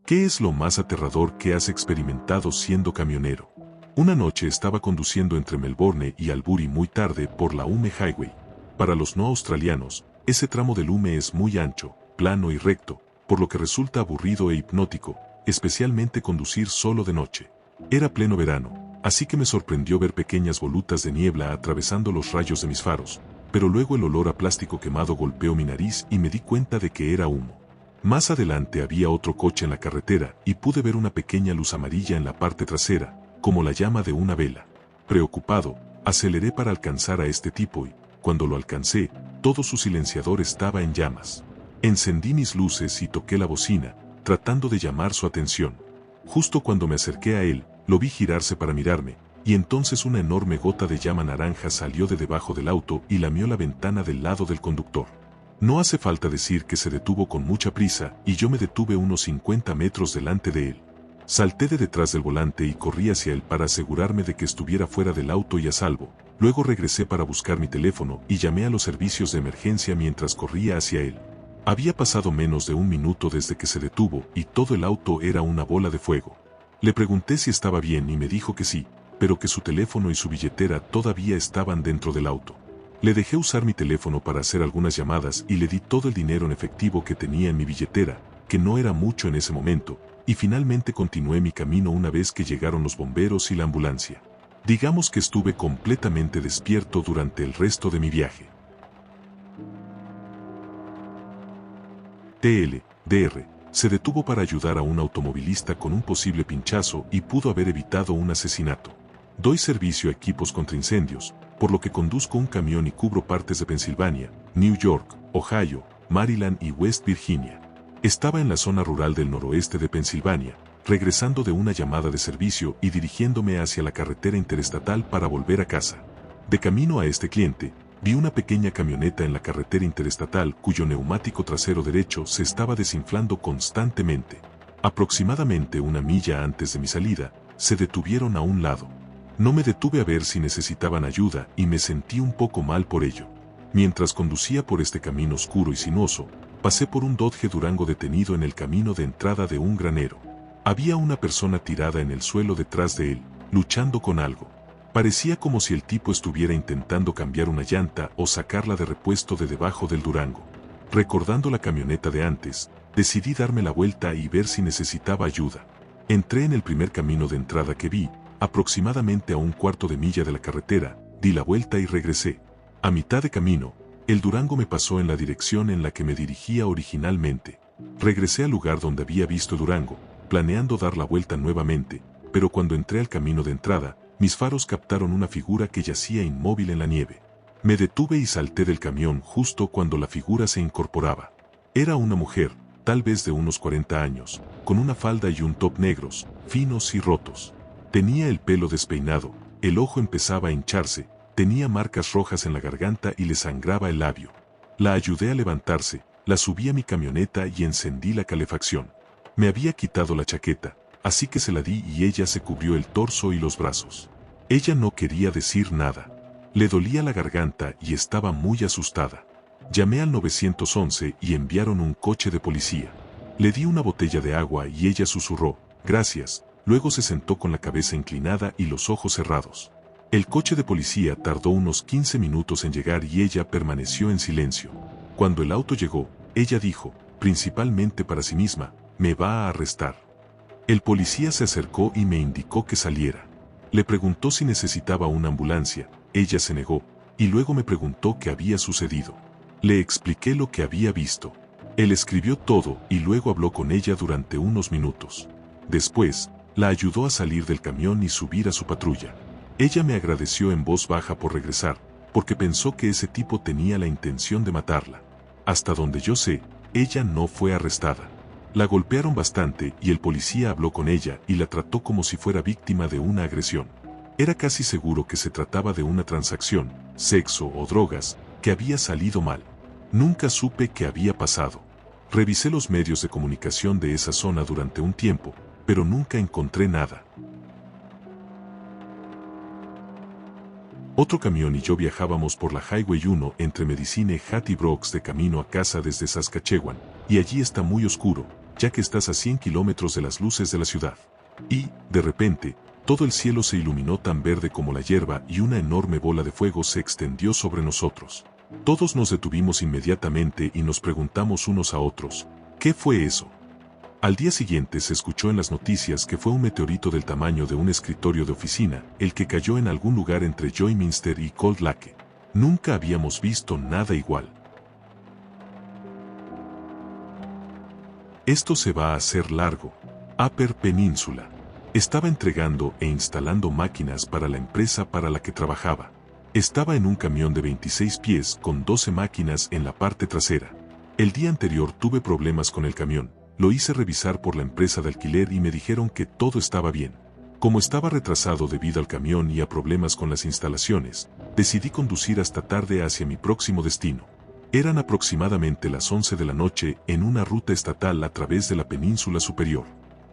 ¿Qué es lo más aterrador que has experimentado siendo camionero? Una noche estaba conduciendo entre Melbourne y Albury muy tarde por la Hume Highway. Para los no australianos, ese tramo del Hume es muy ancho, plano y recto, por lo que resulta aburrido e hipnótico, especialmente conducir solo de noche. Era pleno verano, así que me sorprendió ver pequeñas volutas de niebla atravesando los rayos de mis faros, pero luego el olor a plástico quemado golpeó mi nariz y me di cuenta de que era humo. Más adelante había otro coche en la carretera y pude ver una pequeña luz amarilla en la parte trasera, como la llama de una vela. Preocupado, aceleré para alcanzar a este tipo y, cuando lo alcancé, todo su silenciador estaba en llamas. Encendí mis luces y toqué la bocina, tratando de llamar su atención. Justo cuando me acerqué a él, lo vi girarse para mirarme, y entonces una enorme gota de llama naranja salió de debajo del auto y lamió la ventana del lado del conductor. No hace falta decir que se detuvo con mucha prisa y yo me detuve unos 50 metros delante de él. Salté de detrás del volante y corrí hacia él para asegurarme de que estuviera fuera del auto y a salvo. Luego regresé para buscar mi teléfono y llamé a los servicios de emergencia mientras corría hacia él. Había pasado menos de un minuto desde que se detuvo y todo el auto era una bola de fuego. Le pregunté si estaba bien y me dijo que sí, pero que su teléfono y su billetera todavía estaban dentro del auto. Le dejé usar mi teléfono para hacer algunas llamadas y le di todo el dinero en efectivo que tenía en mi billetera, que no era mucho en ese momento, y finalmente continué mi camino una vez que llegaron los bomberos y la ambulancia. Digamos que estuve completamente despierto durante el resto de mi viaje. TLDR se detuvo para ayudar a un automovilista con un posible pinchazo y pudo haber evitado un asesinato. Doy servicio a equipos contra incendios, por lo que conduzco un camión y cubro partes de Pensilvania, New York, Ohio, Maryland y West Virginia. Estaba en la zona rural del noroeste de Pensilvania, regresando de una llamada de servicio y dirigiéndome hacia la carretera interestatal para volver a casa. De camino a este cliente, vi una pequeña camioneta en la carretera interestatal cuyo neumático trasero derecho se estaba desinflando constantemente. Aproximadamente una milla antes de mi salida, se detuvieron a un lado. No me detuve a ver si necesitaban ayuda y me sentí un poco mal por ello. Mientras conducía por este camino oscuro y sinuoso, pasé por un Dodge Durango detenido en el camino de entrada de un granero. Había una persona tirada en el suelo detrás de él, luchando con algo. Parecía como si el tipo estuviera intentando cambiar una llanta o sacarla de repuesto de debajo del Durango. Recordando la camioneta de antes, decidí darme la vuelta y ver si necesitaba ayuda. Entré en el primer camino de entrada que vi, aproximadamente a un cuarto de milla de la carretera, di la vuelta y regresé. A mitad de camino, el Durango me pasó en la dirección en la que me dirigía originalmente. Regresé al lugar donde había visto el Durango, planeando dar la vuelta nuevamente, pero cuando entré al camino de entrada, mis faros captaron una figura que yacía inmóvil en la nieve. Me detuve y salté del camión justo cuando la figura se incorporaba. Era una mujer, tal vez de unos 40 años, con una falda y un top negros, finos y rotos. Tenía el pelo despeinado, el ojo empezaba a hincharse, tenía marcas rojas en la garganta y le sangraba el labio. La ayudé a levantarse, la subí a mi camioneta y encendí la calefacción. Me había quitado la chaqueta, así que se la di y ella se cubrió el torso y los brazos. Ella no quería decir nada. Le dolía la garganta y estaba muy asustada. Llamé al 911 y enviaron un coche de policía. Le di una botella de agua y ella susurró, «Gracias». Luego se sentó con la cabeza inclinada y los ojos cerrados. El coche de policía tardó unos 15 minutos en llegar y ella permaneció en silencio. Cuando el auto llegó, ella dijo, principalmente para sí misma, «Me va a arrestar». El policía se acercó y me indicó que saliera. Le preguntó si necesitaba una ambulancia, ella se negó, y luego me preguntó qué había sucedido. Le expliqué lo que había visto. Él escribió todo y luego habló con ella durante unos minutos. Después, la ayudó a salir del camión y subir a su patrulla. Ella me agradeció en voz baja por regresar, porque pensó que ese tipo tenía la intención de matarla. Hasta donde yo sé, ella no fue arrestada. La golpearon bastante y el policía habló con ella y la trató como si fuera víctima de una agresión. Era casi seguro que se trataba de una transacción, sexo o drogas, que había salido mal. Nunca supe qué había pasado. Revisé los medios de comunicación de esa zona durante un tiempo, pero nunca encontré nada. Otro camión y yo viajábamos por la Highway 1 entre Medicine Hat y Brooks de camino a casa desde Saskatchewan, y allí está muy oscuro, ya que estás a 100 kilómetros de las luces de la ciudad. Y, de repente, todo el cielo se iluminó tan verde como la hierba y una enorme bola de fuego se extendió sobre nosotros. Todos nos detuvimos inmediatamente y nos preguntamos unos a otros, ¿qué fue eso? Al día siguiente se escuchó en las noticias que fue un meteorito del tamaño de un escritorio de oficina, el que cayó en algún lugar entre Joyminster y Cold Lake. Nunca habíamos visto nada igual. Esto se va a hacer largo. Upper Peninsula. Estaba entregando e instalando máquinas para la empresa para la que trabajaba. Estaba en un camión de 26 pies con 12 máquinas en la parte trasera. El día anterior tuve problemas con el camión. Lo hice revisar por la empresa de alquiler y me dijeron que todo estaba bien. Como estaba retrasado debido al camión y a problemas con las instalaciones, decidí conducir hasta tarde hacia mi próximo destino. Eran aproximadamente las 11 de la noche en una ruta estatal a través de la península superior.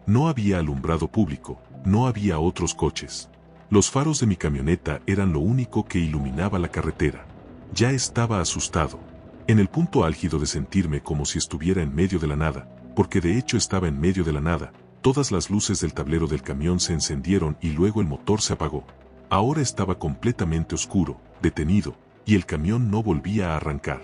No había alumbrado público, no había otros coches. Los faros de mi camioneta eran lo único que iluminaba la carretera. Ya estaba asustado. En el punto álgido de sentirme como si estuviera en medio de la nada, porque de hecho estaba en medio de la nada, todas las luces del tablero del camión se encendieron y luego el motor se apagó. Ahora estaba completamente oscuro, detenido, y el camión no volvía a arrancar.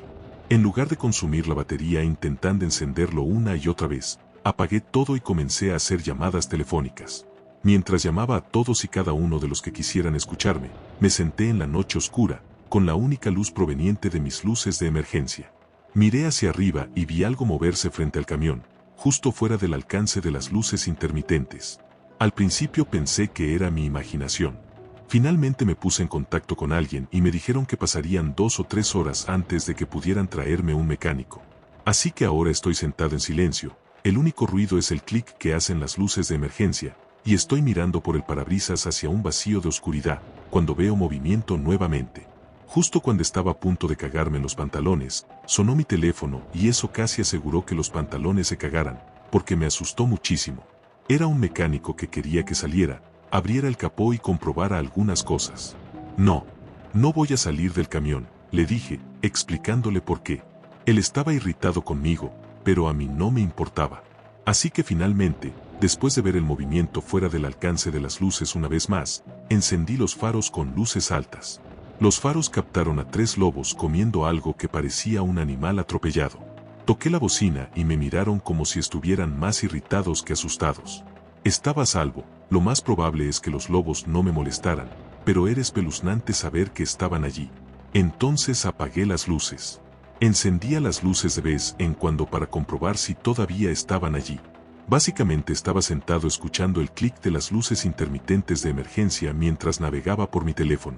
En lugar de consumir la batería intentando encenderlo una y otra vez, apagué todo y comencé a hacer llamadas telefónicas. Mientras llamaba a todos y cada uno de los que quisieran escucharme, me senté en la noche oscura, con la única luz proveniente de mis luces de emergencia. Miré hacia arriba y vi algo moverse frente al camión, justo fuera del alcance de las luces intermitentes. Al principio pensé que era mi imaginación. Finalmente me puse en contacto con alguien y me dijeron que pasarían 2 o 3 horas antes de que pudieran traerme un mecánico. Así que ahora estoy sentado en silencio, el único ruido es el clic que hacen las luces de emergencia, y estoy mirando por el parabrisas hacia un vacío de oscuridad, cuando veo movimiento nuevamente. Justo cuando estaba a punto de cagarme en los pantalones, sonó mi teléfono y eso casi aseguró que los pantalones se cagaran, porque me asustó muchísimo. Era un mecánico que quería que saliera, abriera el capó y comprobara algunas cosas. No voy a salir del camión, le dije, explicándole por qué. Él estaba irritado conmigo, pero a mí no me importaba. Así que finalmente, después de ver el movimiento fuera del alcance de las luces una vez más, encendí los faros con luces altas. Los faros captaron a 3 lobos comiendo algo que parecía un animal atropellado. Toqué la bocina y me miraron como si estuvieran más irritados que asustados. Estaba a salvo, lo más probable es que los lobos no me molestaran, pero era espeluznante saber que estaban allí. Entonces apagué las luces. Encendía las luces de vez en cuando para comprobar si todavía estaban allí. Básicamente estaba sentado escuchando el clic de las luces intermitentes de emergencia mientras navegaba por mi teléfono.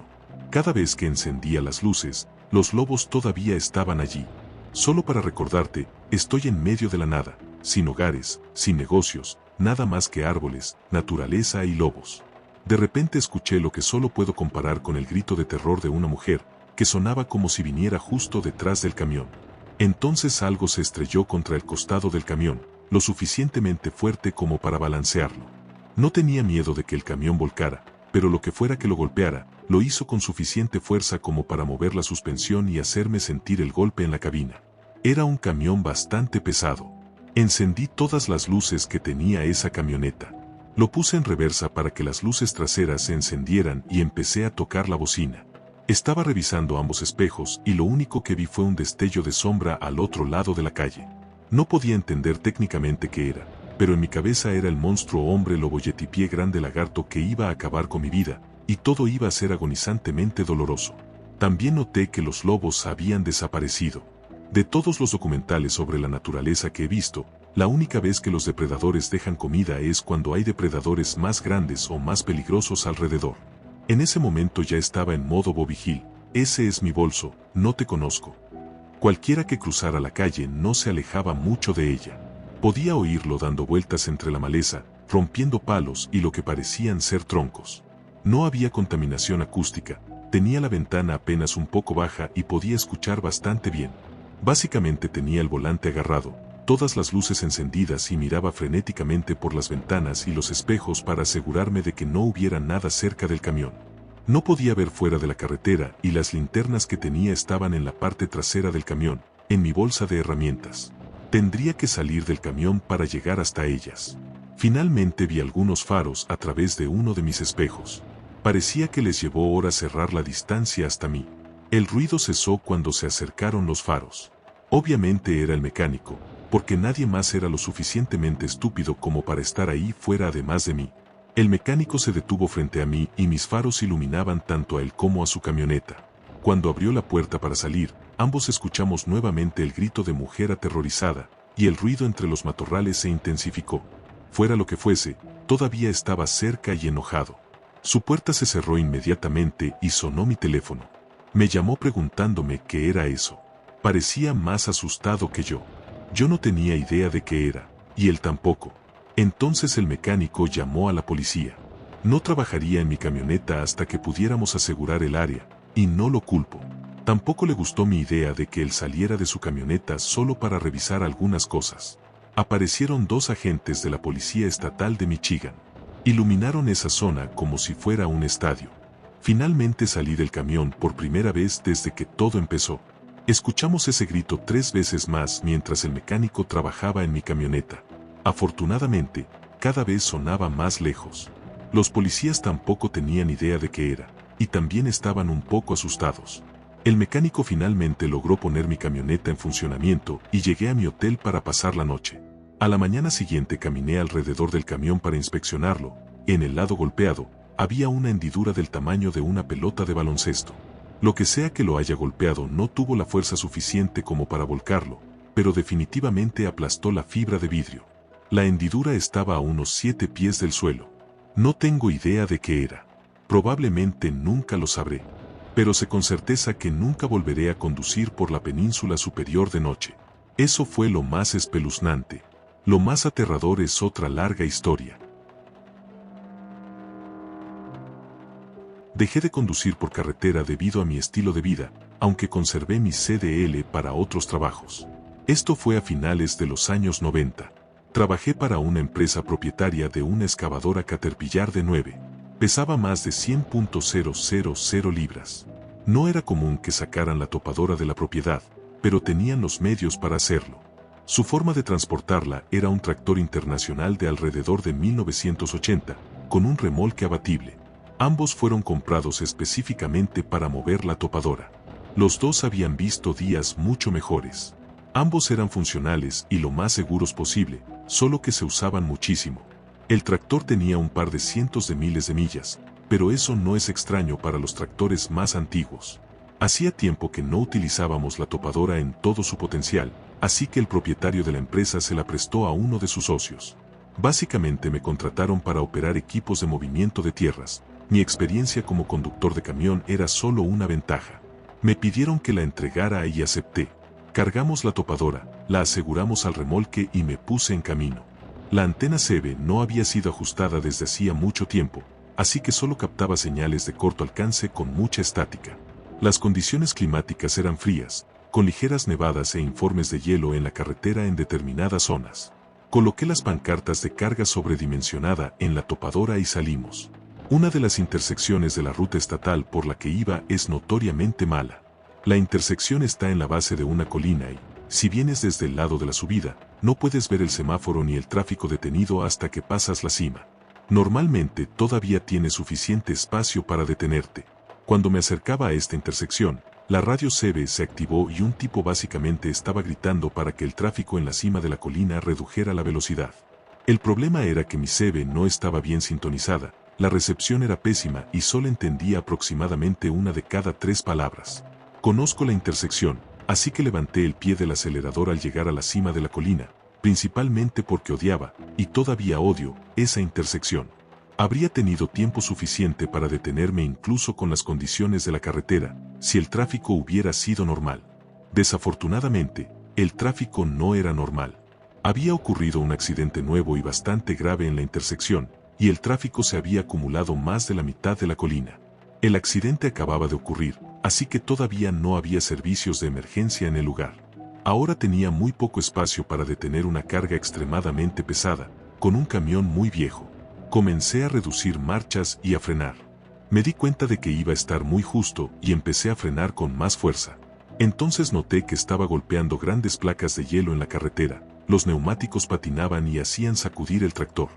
Cada vez que encendía las luces, los lobos todavía estaban allí. Solo para recordarte, estoy en medio de la nada, sin hogares, sin negocios, nada más que árboles, naturaleza y lobos. De repente escuché lo que solo puedo comparar con el grito de terror de una mujer, que sonaba como si viniera justo detrás del camión. Entonces algo se estrelló contra el costado del camión, lo suficientemente fuerte como para balancearlo. No tenía miedo de que el camión volcara, pero lo que fuera que lo golpeara, lo hizo con suficiente fuerza como para mover la suspensión y hacerme sentir el golpe en la cabina. Era un camión bastante pesado. Encendí todas las luces que tenía esa camioneta. Lo puse en reversa para que las luces traseras se encendieran y empecé a tocar la bocina. Estaba revisando ambos espejos y lo único que vi fue un destello de sombra al otro lado de la calle. No podía entender técnicamente qué era, pero en mi cabeza era el monstruo hombre lobo yetipié grande lagarto que iba a acabar con mi vida, y todo iba a ser agonizantemente doloroso. También noté que los lobos habían desaparecido. De todos los documentales sobre la naturaleza que he visto, la única vez que los depredadores dejan comida es cuando hay depredadores más grandes o más peligrosos alrededor. En ese momento ya estaba en modo Bobby Hill. Ese es mi bolso, no te conozco. Cualquiera que cruzara la calle no se alejaba mucho de ella. Podía oírlo dando vueltas entre la maleza, rompiendo palos y lo que parecían ser troncos. No había contaminación acústica, tenía la ventana apenas un poco baja y podía escuchar bastante bien. Básicamente tenía el volante agarrado, todas las luces encendidas y miraba frenéticamente por las ventanas y los espejos para asegurarme de que no hubiera nada cerca del camión. No podía ver fuera de la carretera y las linternas que tenía estaban en la parte trasera del camión, en mi bolsa de herramientas. Tendría que salir del camión para llegar hasta ellas. Finalmente vi algunos faros a través de uno de mis espejos. Parecía que les llevó horas cerrar la distancia hasta mí. El ruido cesó cuando se acercaron los faros. Obviamente era el mecánico, porque nadie más era lo suficientemente estúpido como para estar ahí fuera además de mí. El mecánico se detuvo frente a mí y mis faros iluminaban tanto a él como a su camioneta. Cuando abrió la puerta para salir, ambos escuchamos nuevamente el grito de mujer aterrorizada, y el ruido entre los matorrales se intensificó. Fuera lo que fuese, todavía estaba cerca y enojado. Su puerta se cerró inmediatamente y sonó mi teléfono. Me llamó preguntándome qué era eso. Parecía más asustado que yo. Yo no tenía idea de qué era, y él tampoco. Entonces el mecánico llamó a la policía. No trabajaría en mi camioneta hasta que pudiéramos asegurar el área, y no lo culpo. Tampoco le gustó mi idea de que él saliera de su camioneta solo para revisar algunas cosas. Aparecieron 2 agentes de la Policía Estatal de Michigan. Iluminaron esa zona como si fuera un estadio. Finalmente salí del camión por primera vez desde que todo empezó. Escuchamos ese grito 3 veces más mientras el mecánico trabajaba en mi camioneta. Afortunadamente, cada vez sonaba más lejos. Los policías tampoco tenían idea de qué era, y también estaban un poco asustados. El mecánico finalmente logró poner mi camioneta en funcionamiento y llegué a mi hotel para pasar la noche. A la mañana siguiente caminé alrededor del camión para inspeccionarlo. En el lado golpeado, había una hendidura del tamaño de una pelota de baloncesto. Lo que sea que lo haya golpeado no tuvo la fuerza suficiente como para volcarlo, pero definitivamente aplastó la fibra de vidrio. La hendidura estaba a unos 7 pies del suelo. No tengo idea de qué era. Probablemente nunca lo sabré. Pero sé con certeza que nunca volveré a conducir por la península superior de noche. Eso fue lo más espeluznante. Lo más aterrador es otra larga historia. Dejé de conducir por carretera debido a mi estilo de vida, aunque conservé mi CDL para otros trabajos. Esto fue a finales de los años 90. Trabajé para una empresa propietaria de una excavadora Caterpillar de 9. Pesaba más de 100.000 libras. No era común que sacaran la topadora de la propiedad, pero tenían los medios para hacerlo. Su forma de transportarla era un tractor internacional de alrededor de 1980, con un remolque abatible. Ambos fueron comprados específicamente para mover la topadora. Los 2 habían visto días mucho mejores. Ambos eran funcionales y lo más seguros posible, solo que se usaban muchísimo. El tractor tenía un par de cientos de miles de millas, pero eso no es extraño para los tractores más antiguos. Hacía tiempo que no utilizábamos la topadora en todo su potencial, así que el propietario de la empresa se la prestó a uno de sus socios. Básicamente me contrataron para operar equipos de movimiento de tierras. Mi experiencia como conductor de camión era solo una ventaja. Me pidieron que la entregara y acepté. Cargamos la topadora, la aseguramos al remolque y me puse en camino. La antena CB no había sido ajustada desde hacía mucho tiempo, así que solo captaba señales de corto alcance con mucha estática. Las condiciones climáticas eran frías, con ligeras nevadas e informes de hielo en la carretera en determinadas zonas. Coloqué las pancartas de carga sobredimensionada en la topadora y salimos. Una de las intersecciones de la ruta estatal por la que iba es notoriamente mala. La intersección está en la base de una colina y, si vienes desde el lado de la subida, no puedes ver el semáforo ni el tráfico detenido hasta que pasas la cima. Normalmente todavía tienes suficiente espacio para detenerte. Cuando me acercaba a esta intersección, la radio CB se activó y un tipo básicamente estaba gritando para que el tráfico en la cima de la colina redujera la velocidad. El problema era que mi CB no estaba bien sintonizada, la recepción era pésima y solo entendía aproximadamente una de cada 3 palabras. Conozco la intersección, así que levanté el pie del acelerador al llegar a la cima de la colina, principalmente porque odiaba, y todavía odio, esa intersección. Habría tenido tiempo suficiente para detenerme incluso con las condiciones de la carretera, si el tráfico hubiera sido normal. Desafortunadamente, el tráfico no era normal. Había ocurrido un accidente nuevo y bastante grave en la intersección, y el tráfico se había acumulado más de la mitad de la colina. El accidente acababa de ocurrir, así que todavía no había servicios de emergencia en el lugar. Ahora tenía muy poco espacio para detener una carga extremadamente pesada, con un camión muy viejo. Comencé a reducir marchas y a frenar. Me di cuenta de que iba a estar muy justo y empecé a frenar con más fuerza. Entonces noté que estaba golpeando grandes placas de hielo en la carretera, los neumáticos patinaban y hacían sacudir el tractor.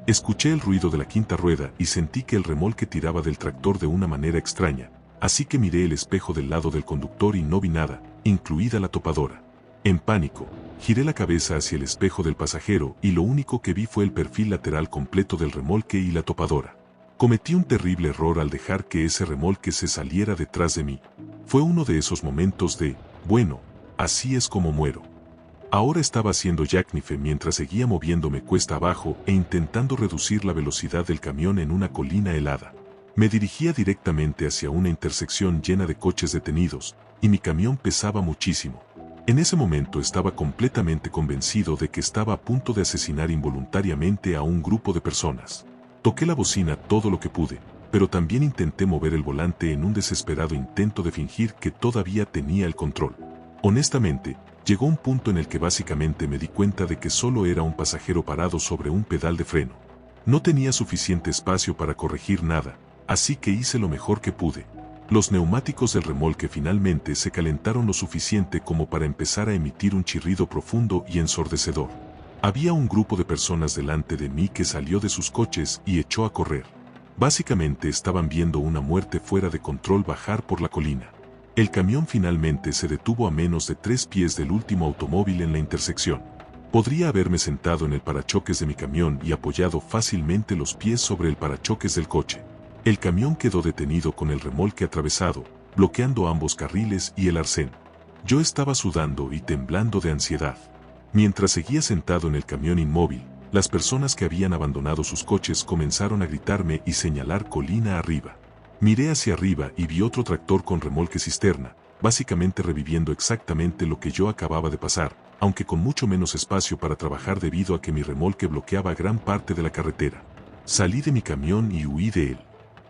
Escuché el ruido de la quinta rueda y sentí que el remolque tiraba del tractor de una manera extraña, así que miré el espejo del lado del conductor y no vi nada, incluida la topadora. En pánico, giré la cabeza hacia el espejo del pasajero y lo único que vi fue el perfil lateral completo del remolque y la topadora. Cometí un terrible error al dejar que ese remolque se saliera detrás de mí. Fue uno de esos momentos de, bueno, así es como muero. Ahora estaba haciendo jackknife mientras seguía moviéndome cuesta abajo e intentando reducir la velocidad del camión en una colina helada. Me dirigía directamente hacia una intersección llena de coches detenidos, y mi camión pesaba muchísimo. En ese momento estaba completamente convencido de que estaba a punto de asesinar involuntariamente a un grupo de personas. Toqué la bocina todo lo que pude, pero también intenté mover el volante en un desesperado intento de fingir que todavía tenía el control. Honestamente, llegó un punto en el que básicamente me di cuenta de que solo era un pasajero parado sobre un pedal de freno. No tenía suficiente espacio para corregir nada, así que hice lo mejor que pude. Los neumáticos del remolque finalmente se calentaron lo suficiente como para empezar a emitir un chirrido profundo y ensordecedor. Había un grupo de personas delante de mí que salió de sus coches y echó a correr. Básicamente estaban viendo una muerte fuera de control bajar por la colina. El camión finalmente se detuvo a menos de 3 pies del último automóvil en la intersección. Podría haberme sentado en el parachoques de mi camión y apoyado fácilmente los pies sobre el parachoques del coche. El camión quedó detenido con el remolque atravesado, bloqueando ambos carriles y el arcén. Yo estaba sudando y temblando de ansiedad. Mientras seguía sentado en el camión inmóvil, las personas que habían abandonado sus coches comenzaron a gritarme y señalar colina arriba. Miré hacia arriba y vi otro tractor con remolque cisterna, básicamente reviviendo exactamente lo que yo acababa de pasar, aunque con mucho menos espacio para trabajar debido a que mi remolque bloqueaba gran parte de la carretera. Salí de mi camión y huí de él.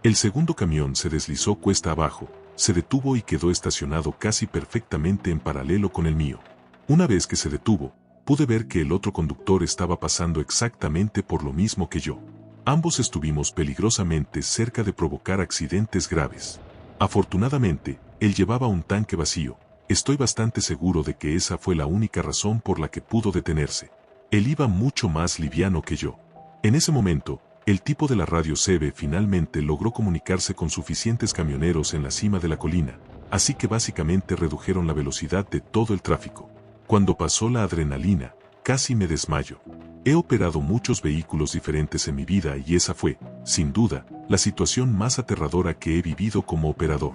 El segundo camión se deslizó cuesta abajo, se detuvo y quedó estacionado casi perfectamente en paralelo con el mío. Una vez que se detuvo, pude ver que el otro conductor estaba pasando exactamente por lo mismo que yo. Ambos estuvimos peligrosamente cerca de provocar accidentes graves. Afortunadamente, él llevaba un tanque vacío. Estoy bastante seguro de que esa fue la única razón por la que pudo detenerse. Él iba mucho más liviano que yo. En ese momento, el tipo de la radio CB finalmente logró comunicarse con suficientes camioneros en la cima de la colina, así que básicamente redujeron la velocidad de todo el tráfico. Cuando pasó la adrenalina, casi me desmayo. He operado muchos vehículos diferentes en mi vida y esa fue, sin duda, la situación más aterradora que he vivido como operador.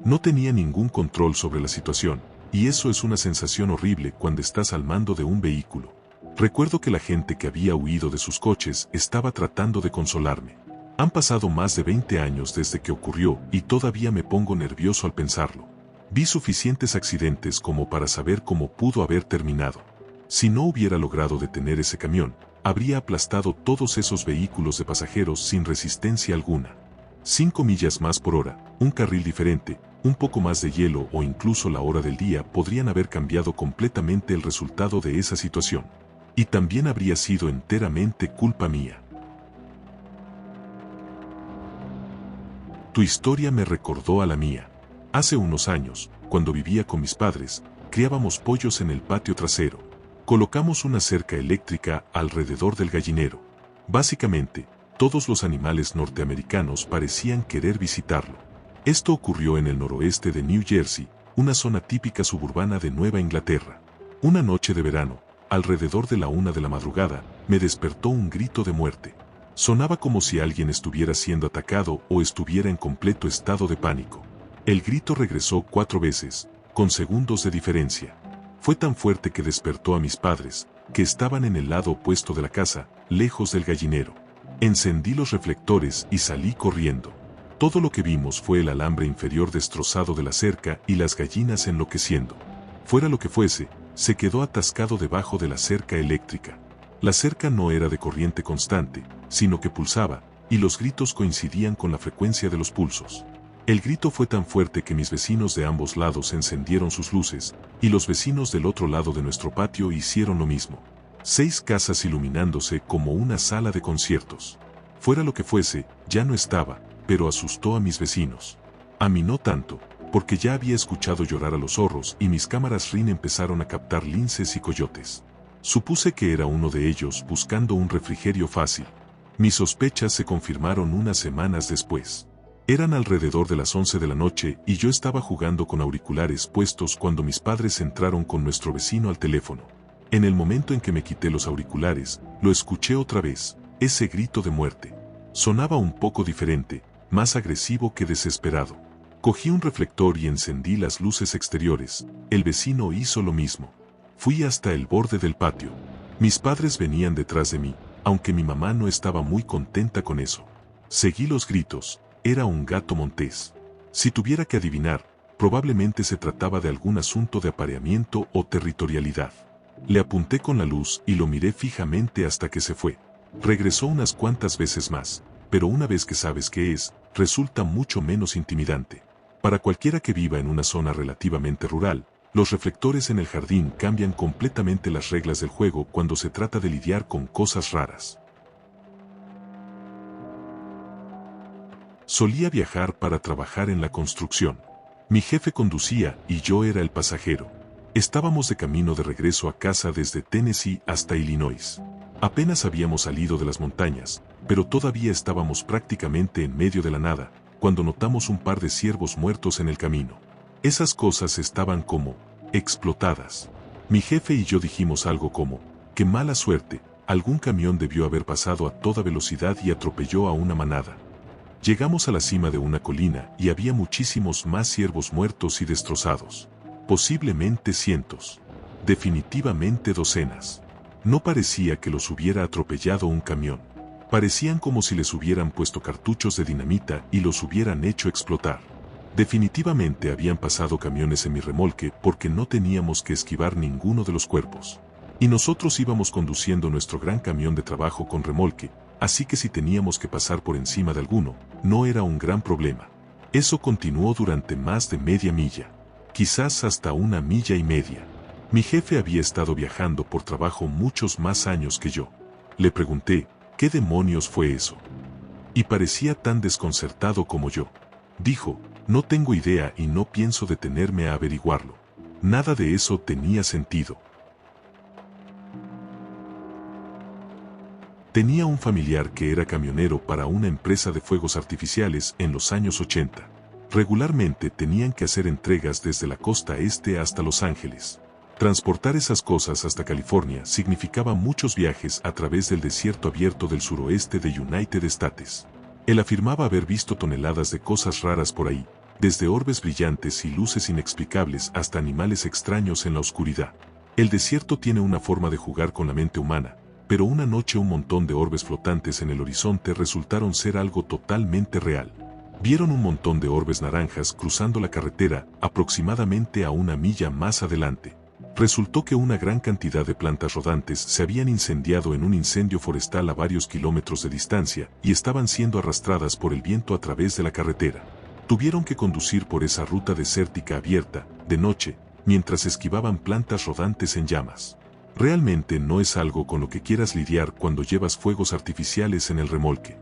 No tenía ningún control sobre la situación, y eso es una sensación horrible cuando estás al mando de un vehículo. Recuerdo que la gente que había huido de sus coches estaba tratando de consolarme. Han pasado más de 20 años desde que ocurrió y todavía me pongo nervioso al pensarlo. Vi suficientes accidentes como para saber cómo pudo haber terminado. Si no hubiera logrado detener ese camión, habría aplastado todos esos vehículos de pasajeros sin resistencia alguna. 5 millas más por hora, un carril diferente, un poco más de hielo o incluso la hora del día podrían haber cambiado completamente el resultado de esa situación. Y también habría sido enteramente culpa mía. Tu historia me recordó a la mía. Hace unos años, cuando vivía con mis padres, criábamos pollos en el patio trasero. Colocamos una cerca eléctrica alrededor del gallinero. Básicamente, todos los animales norteamericanos parecían querer visitarlo. Esto ocurrió en el noroeste de New Jersey, una zona típica suburbana de Nueva Inglaterra. Una noche de verano, alrededor de la 1 de la madrugada, me despertó un grito de muerte. Sonaba como si alguien estuviera siendo atacado o estuviera en completo estado de pánico. El grito regresó 4 veces, con segundos de diferencia. Fue tan fuerte que despertó a mis padres, que estaban en el lado opuesto de la casa, lejos del gallinero. Encendí los reflectores y salí corriendo. Todo lo que vimos fue el alambre inferior destrozado de la cerca y las gallinas enloqueciendo. Fuera lo que fuese, se quedó atascado debajo de la cerca eléctrica. La cerca no era de corriente constante, sino que pulsaba, y los gritos coincidían con la frecuencia de los pulsos. El grito fue tan fuerte que mis vecinos de ambos lados encendieron sus luces, y los vecinos del otro lado de nuestro patio hicieron lo mismo. 6 casas iluminándose como una sala de conciertos. Fuera lo que fuese, ya no estaba, pero asustó a mis vecinos. A mí no tanto. porque ya había escuchado llorar a los zorros y mis cámaras RIN empezaron a captar linces y coyotes. Supuse que era uno de ellos buscando un refrigerio fácil. Mis sospechas se confirmaron unas semanas después. Eran alrededor de las 11 de la noche y yo estaba jugando con auriculares puestos cuando mis padres entraron con nuestro vecino al teléfono. En el momento en que me quité los auriculares, lo escuché otra vez, ese grito de muerte. Sonaba un poco diferente, más agresivo que desesperado. Cogí un reflector y encendí las luces exteriores. El vecino hizo lo mismo. Fui hasta el borde del patio. Mis padres venían detrás de mí, aunque mi mamá no estaba muy contenta con eso. Seguí los gritos. Era un gato montés. Si tuviera que adivinar, probablemente se trataba de algún asunto de apareamiento o territorialidad. Le apunté con la luz y lo miré fijamente hasta que se fue. Regresó unas cuantas veces más, pero una vez que sabes qué es, resulta mucho menos intimidante. Para cualquiera que viva en una zona relativamente rural, los reflectores en el jardín cambian completamente las reglas del juego cuando se trata de lidiar con cosas raras. Solía viajar para trabajar en la construcción. Mi jefe conducía y yo era el pasajero. Estábamos de camino de regreso a casa desde Tennessee hasta Illinois. Apenas habíamos salido de las montañas, pero todavía estábamos prácticamente en medio de la nada, cuando notamos un par de ciervos muertos en el camino. Esas cosas estaban como explotadas. Mi jefe y yo dijimos algo como, ¡qué mala suerte! Algún camión debió haber pasado a toda velocidad y atropelló a una manada. Llegamos a la cima de una colina y había muchísimos más ciervos muertos y destrozados. Posiblemente cientos. Definitivamente docenas. No parecía que los hubiera atropellado un camión. Parecían como si les hubieran puesto cartuchos de dinamita y los hubieran hecho explotar. Definitivamente habían pasado camiones en mi remolque porque no teníamos que esquivar ninguno de los cuerpos. Y nosotros íbamos conduciendo nuestro gran camión de trabajo con remolque, así que si teníamos que pasar por encima de alguno, no era un gran problema. Eso continuó durante más de media milla. Quizás hasta 1,5 millas. Mi jefe había estado viajando por trabajo muchos más años que yo. Le pregunté, ¿qué demonios fue eso? Y parecía tan desconcertado como yo. Dijo, no tengo idea y no pienso detenerme a averiguarlo. Nada de eso tenía sentido. Tenía un familiar que era camionero para una empresa de fuegos artificiales en los años 80. Regularmente tenían que hacer entregas desde la costa este hasta Los Ángeles. Transportar esas cosas hasta California significaba muchos viajes a través del desierto abierto del suroeste de United States. Él afirmaba haber visto toneladas de cosas raras por ahí, desde orbes brillantes y luces inexplicables hasta animales extraños en la oscuridad. El desierto tiene una forma de jugar con la mente humana, pero una noche un montón de orbes flotantes en el horizonte resultaron ser algo totalmente real. Vieron un montón de orbes naranjas cruzando la carretera aproximadamente a 1 milla más adelante. Resultó que una gran cantidad de plantas rodantes se habían incendiado en un incendio forestal a varios kilómetros de distancia y estaban siendo arrastradas por el viento a través de la carretera. Tuvieron que conducir por esa ruta desértica abierta, de noche, mientras esquivaban plantas rodantes en llamas. Realmente no es algo con lo que quieras lidiar cuando llevas fuegos artificiales en el remolque.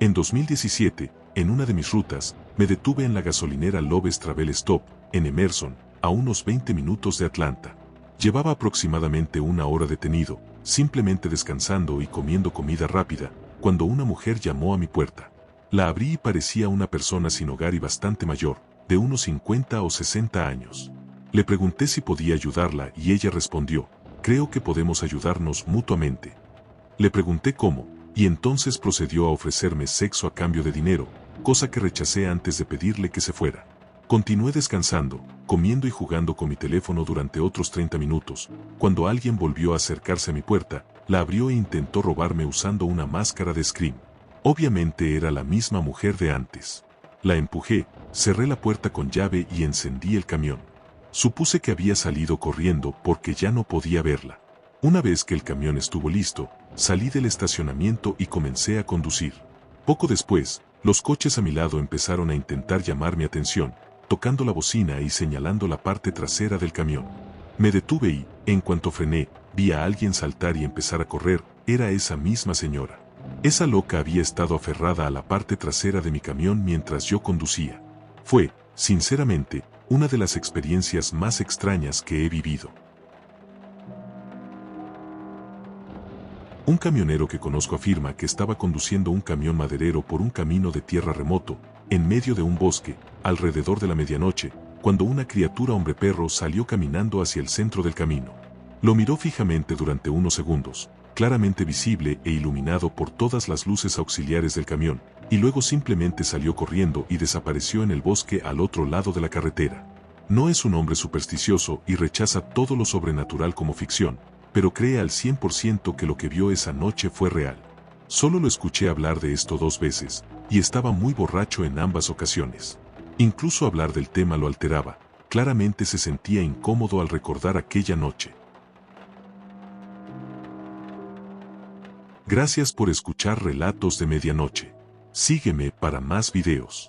En 2017, en una de mis rutas, me detuve en la gasolinera Love's Travel Stop, en Emerson, a unos 20 minutos de Atlanta. Llevaba aproximadamente 1 hora detenido, simplemente descansando y comiendo comida rápida, cuando una mujer llamó a mi puerta. La abrí y parecía una persona sin hogar y bastante mayor, de unos 50 o 60 años. Le pregunté si podía ayudarla y ella respondió, creo que podemos ayudarnos mutuamente. Le pregunté cómo, y entonces procedió a ofrecerme sexo a cambio de dinero, cosa que rechacé antes de pedirle que se fuera. Continué descansando, comiendo y jugando con mi teléfono durante otros 30 minutos, cuando alguien volvió a acercarse a mi puerta, la abrió e intentó robarme usando una máscara de Scream. Obviamente era la misma mujer de antes. La empujé, cerré la puerta con llave y encendí el camión. Supuse que había salido corriendo porque ya no podía verla. Una vez que el camión estuvo listo, salí del estacionamiento y comencé a conducir. Poco después, los coches a mi lado empezaron a intentar llamar mi atención, tocando la bocina y señalando la parte trasera del camión. Me detuve y, en cuanto frené, vi a alguien saltar y empezar a correr, era esa misma señora. Esa loca había estado aferrada a la parte trasera de mi camión mientras yo conducía. Fue, sinceramente, una de las experiencias más extrañas que he vivido. Un camionero que conozco afirma que estaba conduciendo un camión maderero por un camino de tierra remoto, en medio de un bosque, alrededor de la medianoche, cuando una criatura hombre-perro salió caminando hacia el centro del camino. Lo miró fijamente durante unos segundos, claramente visible e iluminado por todas las luces auxiliares del camión, y luego simplemente salió corriendo y desapareció en el bosque al otro lado de la carretera. No es un hombre supersticioso y rechaza todo lo sobrenatural como ficción, pero cree al 100% que lo que vio esa noche fue real. Solo lo escuché hablar de esto 2 veces, y estaba muy borracho en ambas ocasiones. Incluso hablar del tema lo alteraba, claramente se sentía incómodo al recordar aquella noche. Gracias por escuchar Relatos de Medianoche. Sígueme para más videos.